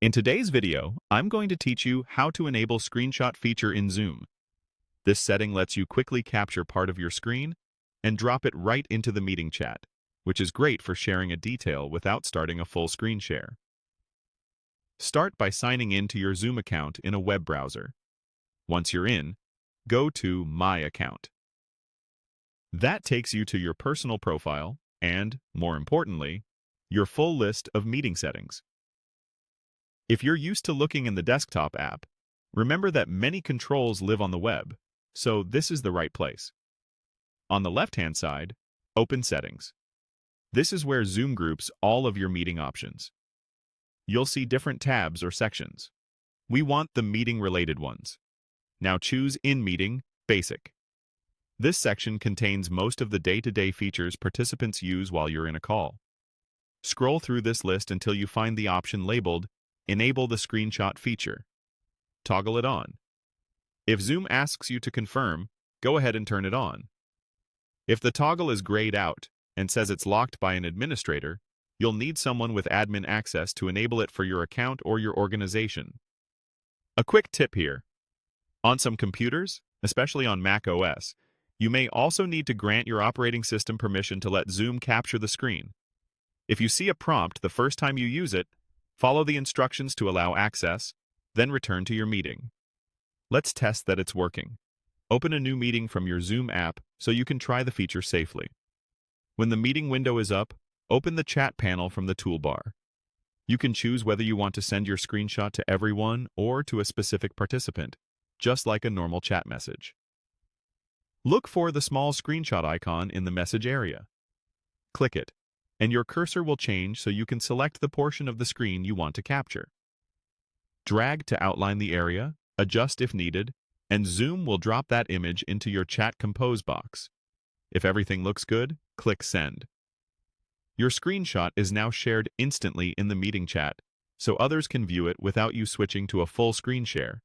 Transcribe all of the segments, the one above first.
In today's video, I'm going to teach you how to enable screenshot feature in Zoom. This setting lets you quickly capture part of your screen and drop it right into the meeting chat, which is great for sharing a detail without starting a full screen share. Start by signing in to your Zoom account in a web browser. Once you're in, go to My Account. That takes you to your personal profile and, more importantly, your full list of meeting settings. If you're used to looking in the desktop app, remember that many controls live on the web, so this is the right place. On the left-hand side, open Settings. This is where Zoom groups all of your meeting options. You'll see different tabs or sections. We want the meeting-related ones. Now choose In Meeting, Basic. This section contains most of the day-to-day features participants use while you're in a call. Scroll through this list until you find the option labeled Enable the Screenshot feature. Toggle it on. If Zoom asks you to confirm, go ahead and turn it on. If the toggle is grayed out and says it's locked by an administrator, you'll need someone with admin access to enable it for your account or your organization. A quick tip here. On some computers, especially on Mac OS, you may also need to grant your operating system permission to let Zoom capture the screen. If you see a prompt the first time you use it, follow the instructions to allow access, then return to your meeting. Let's test that it's working. Open a new meeting from your Zoom app so you can try the feature safely. When the meeting window is up, open the chat panel from the toolbar. You can choose whether you want to send your screenshot to everyone or to a specific participant, just like a normal chat message. Look for the small screenshot icon in the message area. Click it, and your cursor will change so you can select the portion of the screen you want to capture. Drag to outline the area, adjust if needed, and Zoom will drop that image into your Chat Compose box. If everything looks good, click Send. Your screenshot is now shared instantly in the meeting chat, so others can view it without you switching to a full screen share.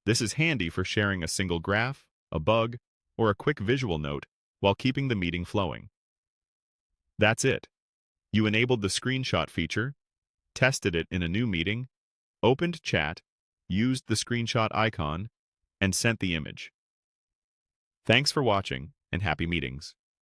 This is handy for sharing a single graph, a bug, or a quick visual note while keeping the meeting flowing. That's it. You enabled the screenshot feature, tested it in a new meeting, opened chat, used the screenshot icon, and sent the image. Thanks for watching, and happy meetings.